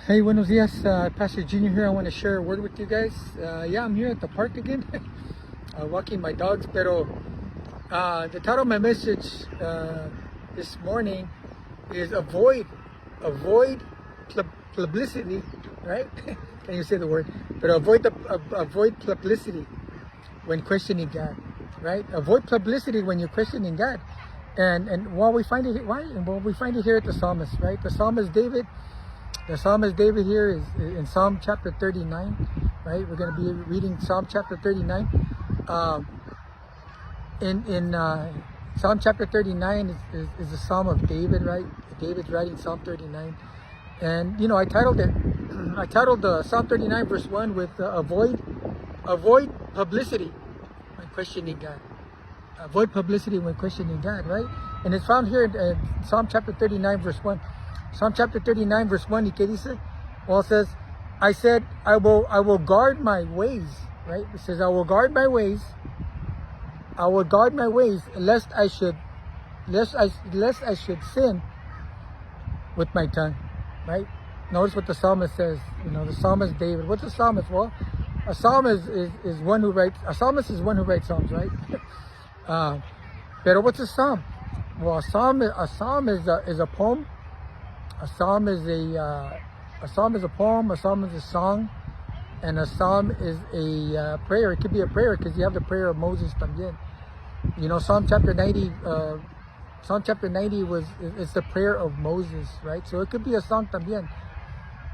Hey, buenos dias. Pastor Junior here. I want to share a word with you guys. Yeah, I'm here at the park again, walking my dogs. Pero the title of my message this morning is avoid publicity. Right? Can you say the word? But avoid publicity when questioning God. Right? Avoid publicity when you're questioning God. And while we find it, we find it here at the psalmist. Right? The psalmist David. The psalmist David here is in Psalm chapter 39, right? We're going to be reading Psalm chapter 39. In Psalm chapter 39 is the Psalm of David, right? David's writing Psalm 39, and I titled it. I titled Psalm 39 verse 1 with avoid publicity when questioning God. Avoid publicity when questioning God, right? And it's found here in Psalm chapter 39 verse 1. Psalm chapter 39 verse 1, ¿y qué dice? Well, it says, I said, I will guard my ways, right? It says, I will guard my ways, lest I should sin with my tongue, right? Notice what the psalmist says. The psalmist David. What's a psalmist? Well, a psalmist is one who writes. A psalmist is one who writes psalms, right? But what's a psalm? Well, a psalm is a poem. A psalm is a poem, a psalm is a song, and a psalm is a prayer. It could be a prayer because you have the prayer of Moses también. Psalm chapter 90 it's the prayer of Moses, right? So it could be a song también.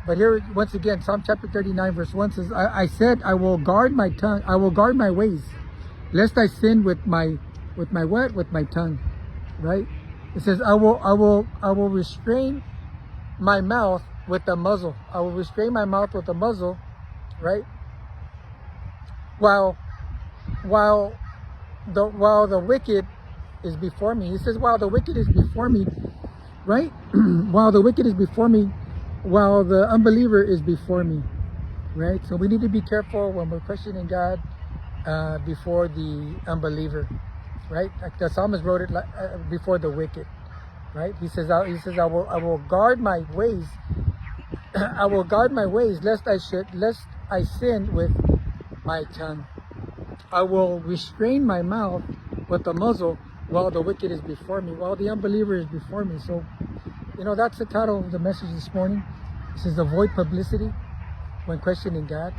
But here, once again, Psalm chapter 39 verse 1 says, I said, I will guard my tongue, I will guard my ways, lest I sin with my what? With my tongue, right? It says, I will restrain my mouth with the muzzle. I will restrain my mouth with the muzzle, right? While the wicked is before me. He says, while the wicked is before me, right? While the wicked is before me, while the unbeliever is before me, right? So we need to be careful when we're questioning God before the unbeliever, right? Like the psalmist wrote it before the wicked. Right? He says, I will guard my ways. I will guard my ways, lest I sin with my tongue. I will restrain my mouth with the muzzle while the wicked is before me, while the unbeliever is before me. So, that's the title of the message this morning. It says, avoid publicity when questioning God.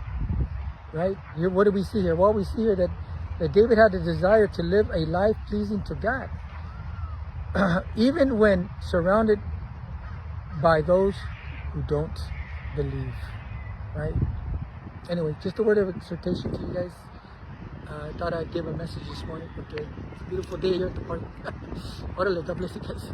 Right? Here, what do we see here? Well, we see here that David had a desire to live a life pleasing to God. Even when surrounded by those who don't believe, right? Anyway, just a word of exhortation to you guys. I thought I'd give a message this morning. Okay, it's a beautiful day here at the park. Orale, God bless you guys.